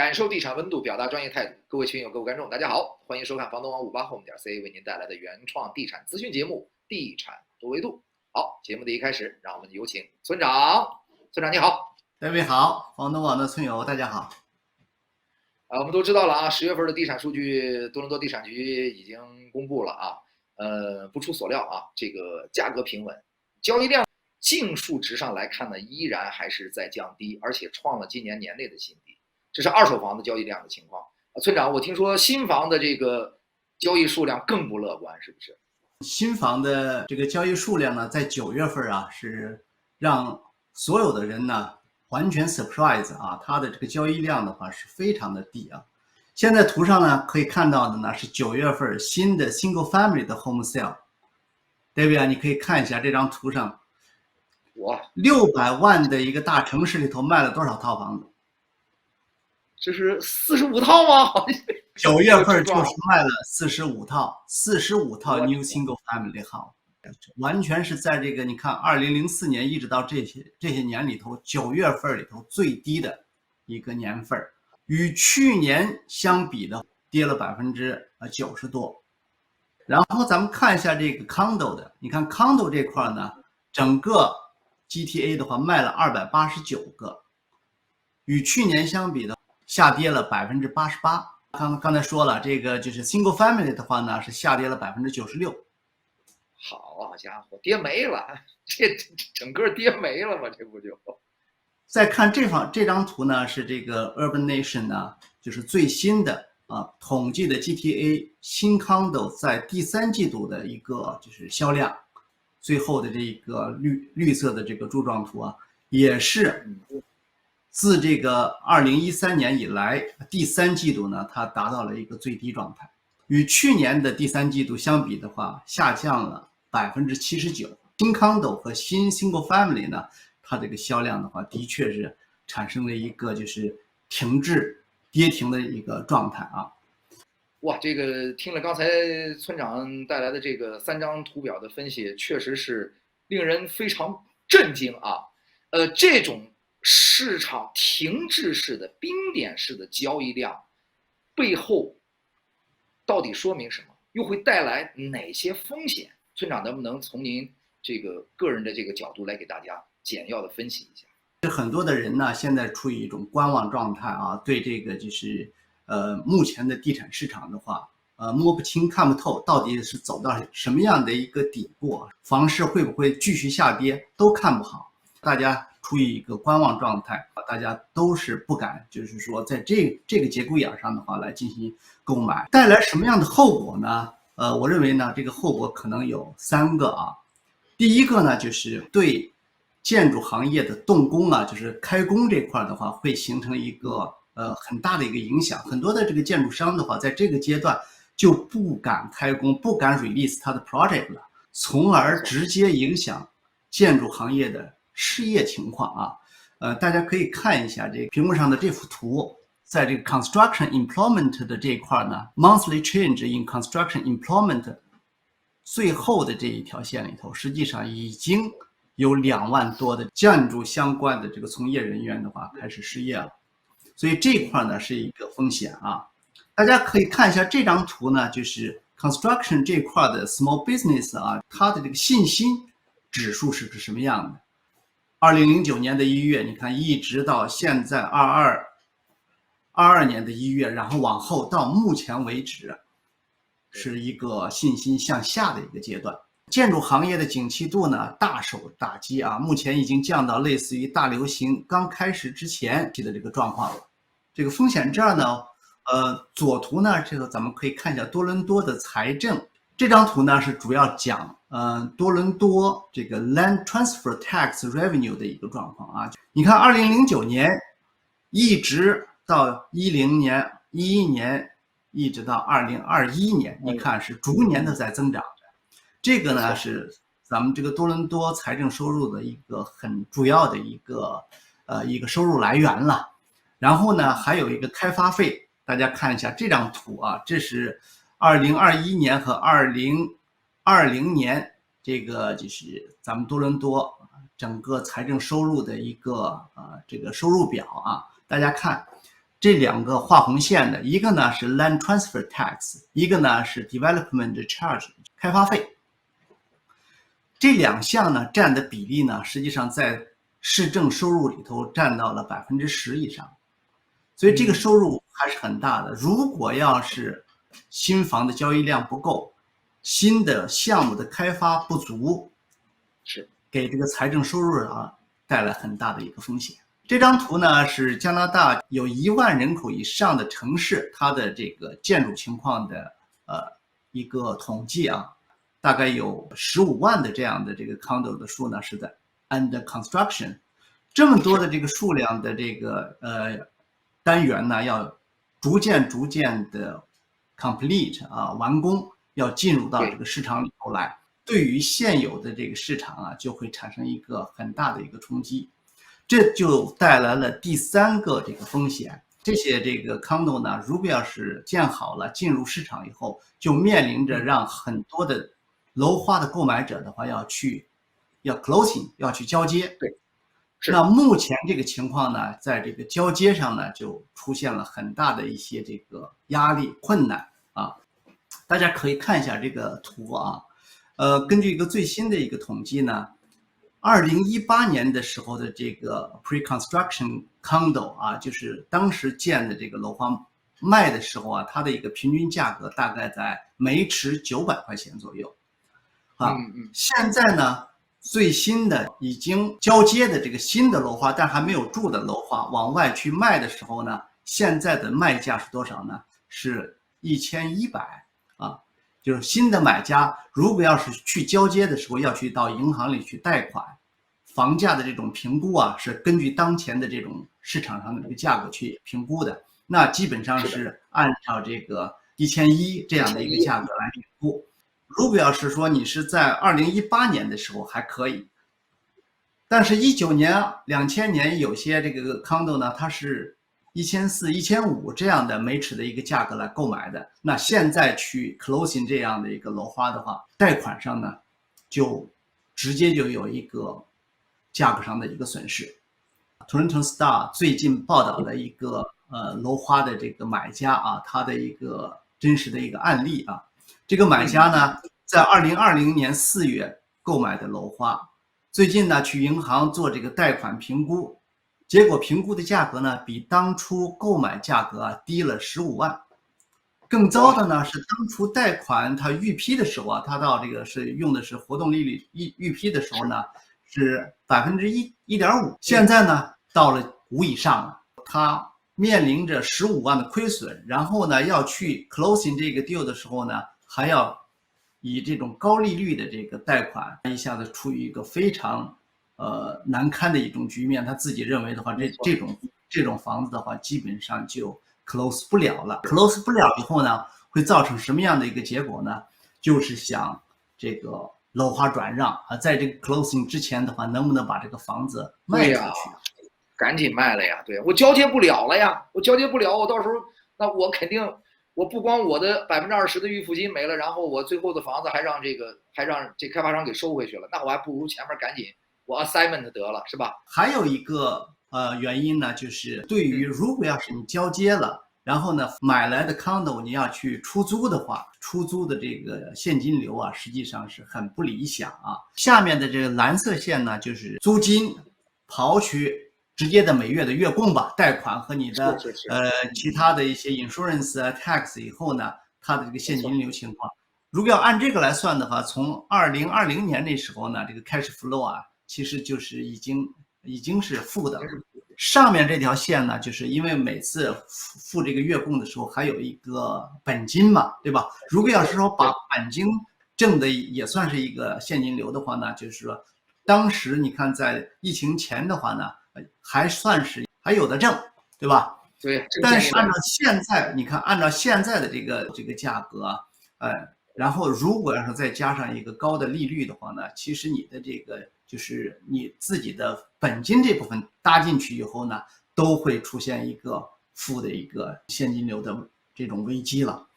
感受地产温度，表达专业态度。各位群友、各位观众，大家好，欢迎收看房东王58home.ca 为您带来的原创地产资讯节目《地产多维度》。好，节目的一开始，让我们有请村长。村长你好。各位好，房东网的村友大家好。我们都知道了啊，10月份的地产数据，多伦多地产局已经公布了啊。不出所料啊，这个价格平稳，交易量净数值上来看呢，依然还是在降低，而且创了今年年内的新低。这是二手房的交易量的情况。村长，我听说新房的这个交易数量更不乐观，是不是？新房的这个交易数量呢，在9月份啊，是让所有的人呢完全 surprise 啊，它的这个交易量的话是非常的低啊。现在图上呢可以看到的呢是9月份新的 single family 的 home sale。David 啊，你可以看一下这张图上，哇，600万的一个大城市里头卖了多少套房子？这是45套吗？9月份就是卖了45套，45套 new single family house，完全是在这个你看2004年一直到这些年里头，9月份里头最低的一个年份，与去年相比的跌了90%多。然后咱们看一下这个 condo 的，你看 condo 这块呢，整个 GTA 的话卖了289个，与去年相比的下跌了88%。刚才说了，这个就是 single family 的话呢，是下跌了96%。好家伙，跌没了，这整个跌没了吗？这不就？再看这张图呢，是这个 Urban Nation 呢，就是最新的统计的 GTA 新 condo 在第3季度的一个就是销量，最后的这个绿色的这个柱状图啊，也是自这个2013年以来第3季度呢，它达到了一个最低状态，与去年的第3季度相比的话，下降了79%。新 condo 和新 single family 呢，它这个销量的话，的确是产生了一个就是跌停的一个状态啊。哇，这个听了刚才村长带来的这个3张图表的分析，确实是令人非常震惊啊。这种市场停滞式的冰点式的交易量背后到底说明什么？又会带来哪些风险？村长能不能从您这个个人的这个角度来给大家简要的分析一下？很多的人呢，现在处于一种观望状态啊，对这个就是目前的地产市场的话，摸不清看不透，到底是走到什么样的一个底部，房市会不会继续下跌，都看不好。大家处于一个观望状态，大家都是不敢，就是说在这个节骨眼上的话来进行购买，带来什么样的后果呢？我认为呢，这个后果可能有3个啊。第一个呢，就是对建筑行业的动工啊，就是开工这块的话，会形成一个很大的一个影响。很多的这个建筑商的话，在这个阶段就不敢开工，不敢 release 它的 project 了，从而直接影响建筑行业的失业情况啊。大家可以看一下这个屏幕上的这幅图，在这个 construction employment 的这一块呢 ，monthly change in construction employment 最后的这一条线里头，实际上已经有2万多的建筑相关的这个从业人员的话开始失业了，所以这一块呢是一个风险啊。大家可以看一下这张图呢，就是 construction 这一块的 small business 啊，它的这个信心指数是什么样的？2009年的1月，你看一直到现在22年的1月，然后往后到目前为止，是一个信心向下的一个阶段。建筑行业的景气度呢大受打击啊，目前已经降到类似于大流行刚开始之前的这个状况了。这个风险这儿呢，左图呢，这个咱们可以看一下多伦多的财政。这张图呢是主要讲多伦多这个 land transfer tax revenue 的一个状况啊。你看2009年一直到10年、11年，一直到2021年，你看是逐年的在增长。这个呢是咱们这个多伦多财政收入的一个很主要的一个收入来源了。然后呢还有一个开发费，大家看一下这张图啊，这是2021年和2020年这个就是咱们多伦多整个财政收入的一个这个收入表啊。大家看这两个画红线的，一个呢是 Land Transfer Tax， 一个呢是 Development Charge 开发费。这两项呢占的比例呢，实际上在市政收入里头占到了10%以上，所以这个收入还是很大的。如果要是新房的交易量不够，新的项目的开发不足，是给这个财政收入带来很大的一个风险。这张图呢是加拿大有1万人口以上的城市它的这个建筑情况的一个统计啊，大概有15万的这样的这个 condo 的数呢是在 under construction， 这么多的这个数量的这个单元呢要逐渐的 complete 完工，要进入到这个市场里头来，对于现有的这个市场就会产生一个很大的一个冲击。这就带来了第3个这个风险，这些这个 condo 呢，如果要是建好了进入市场以后，就面临着让很多的楼花的购买者的话要 closing， 要去交接。对，那目前这个情况呢，在这个交接上呢，就出现了很大的一些这个压力困难啊。大家可以看一下这个图啊，根据一个最新的一个统计呢，2018年的时候的这个 pre-construction condo 就是当时建的这个楼花卖的时候它的一个平均价格大概在每尺900块钱左右现在呢，最新的已经交接的这个新的楼花，但还没有住的楼花往外去卖的时候呢，现在的卖价是多少呢？是1100就是新的买家如果要是去交接的时候要去到银行里去贷款，房价的这种评估是根据当前的这种市场上的这个价格去评估的，那基本上是按照这个1100这样的一个价格来评估。如果要是说你是在2018年的时候还可以，但是19年、2000年有些这个 condo 呢，它是1400、1500这样的每尺的一个价格来购买的，那现在去 closing 这样的一个楼花的话，贷款上呢就直接就有一个价格上的一个损失。Toronto Star 最近报道的一个楼花的这个买家他的一个真实的一个案例这个买家呢在2020年4月购买的楼花，最近呢去银行做这个贷款评估，结果评估的价格呢比当初购买价格低了15万。更糟的呢是当初贷款他预批的时候他到这个是用的是活动利率预批的时候呢是1.5%，现在呢到了5以上了，他面临着15万的亏损，然后呢要去 closing 这个 deal 的时候呢，还要以这种高利率的这个贷款，一下子处于一个非常难堪的一种局面。他自己认为的话，这种房子的话，基本上就 close 不了了。close 不了以后呢，会造成什么样的一个结果呢？就是想这个楼花转让在这个 closing 之前的话，能不能把这个房子卖出去？赶紧卖了呀！对，我交接不了了呀，我交接不了，我到时候那我肯定，我不光我的20%的预付金没了，然后我最后的房子还让这开发商给收回去了，那我还不如前面赶紧我 assignment 得了，是吧？还有一个原因呢，就是对于如果要是你交接了，然后呢买来的 condo 你要去出租的话，出租的这个现金流实际上是很不理想下面的这个蓝色线呢，就是租金刨去直接的每月的月供吧，贷款和你的其他的一些 insurance tax 以后呢，它的这个现金流情况。如果要按这个来算的话，从2020年那时候呢，这个 cash flow 其实就是已经是负的了。上面这条线呢，就是因为每次付这个月供的时候还有一个本金嘛，对吧？如果要是说把本金挣的也算是一个现金流的话呢，就是说当时你看在疫情前的话呢，还算是还有的挣，对吧？对。但是按照现在，你看按照现在的这个价格然后如果要是再加上一个高的利率的话呢，其实你的这个就是你自己的本金这部分搭进去以后呢，都会出现一个负的一个现金流的这种危机了。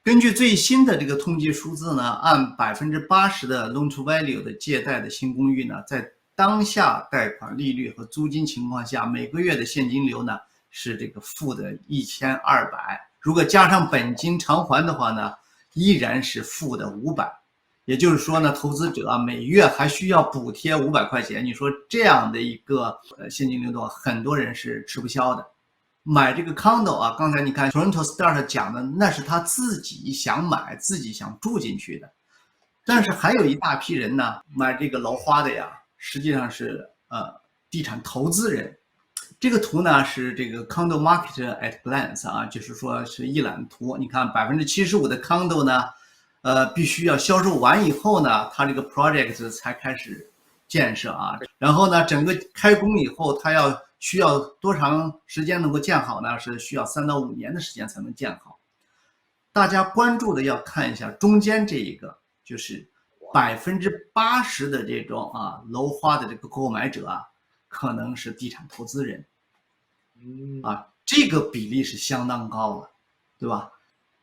根据最新的这个统计数字呢，按80%的 loan to value 的借贷的新公寓呢，在当下贷款利率和租金情况下，每个月的现金流呢，是这个负的1200，如果加上本金偿还的话呢，依然是负的500。也就是说呢，投资者每月还需要补贴500块钱。你说这样的一个现金流动，很多人是吃不消的。买这个 condo 啊，刚才你看 Toronto Star 讲的，那是他自己想买、自己想住进去的。但是还有一大批人呢，买这个楼花的呀，实际上是地产投资人。这个图呢是这个 condo market at glance 啊，就是说是一览图。你看75%的 condo 呢，必须要销售完以后呢，它这个 project 才开始建设啊。然后呢，整个开工以后，它需要多长时间能够建好呢？是需要3到5年的时间才能建好。大家关注的要看一下中间这一个，就是80%的这种楼花的这个购买者啊，可能是地产投资人。这个比例是相当高了，对吧？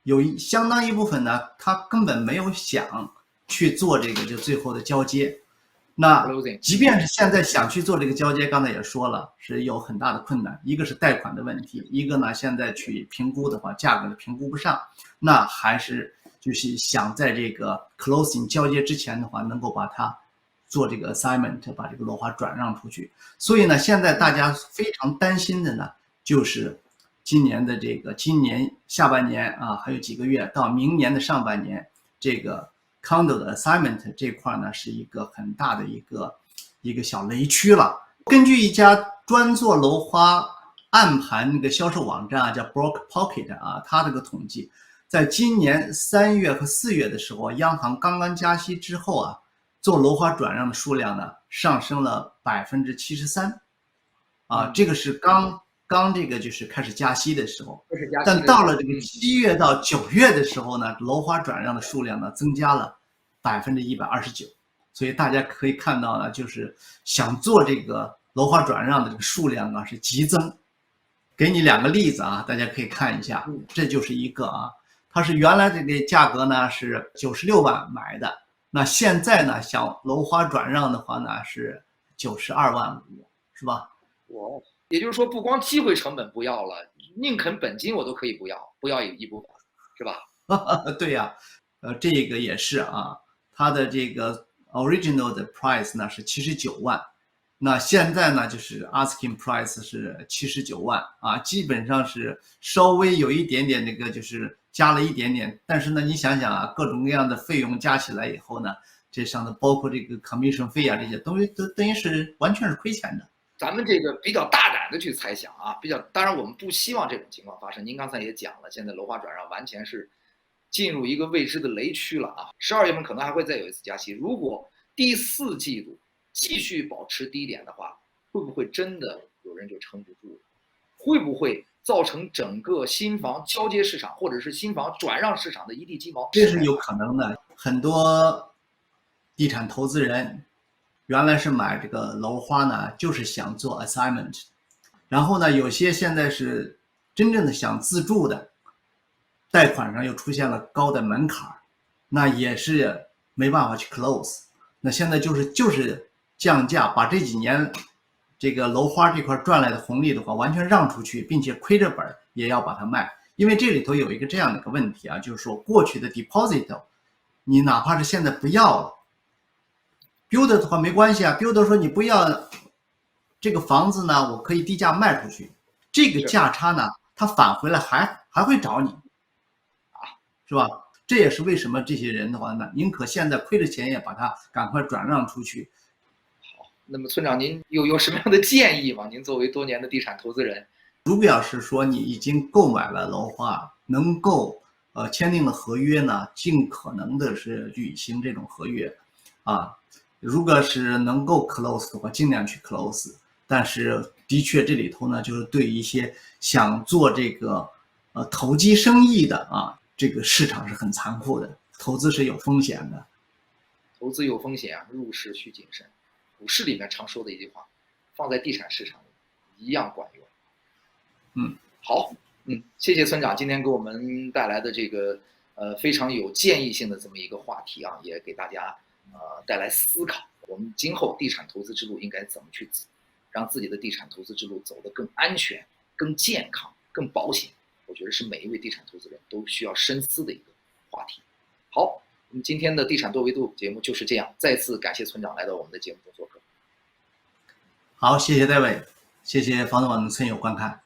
有相当一部分呢，他根本没有想去做这个就最后的交接。那即便是现在想去做这个交接，刚才也说了，是有很大的困难。一个是贷款的问题，一个呢现在去评估的话，价格评估不上。那还是就是想在这个 closing 交接之前的话，能够把它做这个 assignment， 把这个楼花转让出去。所以呢，现在大家非常担心的呢，就是今年下半年啊，还有几个月到明年的上半年，这个 condo 的 assignment 这块呢，是一个很大的一个小雷区了。根据一家专做楼花暗盘那个销售网站啊，叫 Broke Pocket 啊，它这个统计，在今年3月和4月的时候，央行刚刚加息之后啊，做楼花转让的数量呢上升了73%，这个是刚这个就是开始加息的时候，但到了这个7月到9月的时候呢，楼花转让的数量呢增加了129%，所以大家可以看到呢，就是想做这个楼花转让的这个数量啊是急增。给你2个例子啊，大家可以看一下，这就是一个它是原来这个价格呢是96万买的，那现在呢想楼花转让的话呢是92万5，是吧？也就是说，不光机会成本不要了，宁肯本金我都可以不要一部分，是吧？对呀，这个也是它的这个 original 的 price 呢是79万，那现在呢就是 asking price 是79万基本上是稍微有一点点那个就是加了一点点，但是呢你想想各种各样的费用加起来以后呢，这上头包括这个 commission 费这些东西都等于是完全是亏钱的。咱们这个比较大胆的去猜想当然我们不希望这种情况发生。您刚才也讲了，现在楼花转让完全是进入一个未知的雷区了12月份可能还会再有一次加息。如果第4季度继续保持低点的话，会不会真的有人就撑不住了？会不会造成整个新房交接市场或者是新房转让市场的一地鸡毛？这是有可能的。很多地产投资人原来是买这个楼花呢，就是想做 assignment， 然后呢，有些现在是真正的想自住的，贷款上又出现了高的门槛，那也是没办法去 close。那现在就是降价，把这几年这个楼花这块赚来的红利的话，完全让出去，并且亏着本也要把它卖。因为这里头有一个这样的一个问题就是说过去的 deposit， 你哪怕是现在不要了。builder 的话没关系builder 说你不要这个房子呢，我可以低价卖出去，这个价差呢，他返回来还会找你是吧？这也是为什么这些人的话呢，宁可现在亏了钱也把它赶快转让出去。好，那么村长您有什么样的建议吗？您作为多年的地产投资人，如果要是说你已经购买了楼花，能够签订了合约呢，尽可能的是履行这种合约如果是能够 close 的话，尽量去 close。但是的确这里头呢，就是对于一些想做这个投机生意的这个市场是很残酷的，投资是有风险的。投资有风险入市需谨慎。股市里面常说的一句话，放在地产市场里一样管用。好，谢谢村长今天给我们带来的这个非常有建议性的这么一个话题也给大家带来思考，我们今后地产投资之路应该怎么去走，让自己的地产投资之路走得更安全、更健康、更保险，我觉得是每一位地产投资人都需要深思的一个话题。好，我们今天的地产多维度节目就是这样，再次感谢村长来到我们的节目中做客。好，谢谢戴伟，谢谢房子网的村友观看。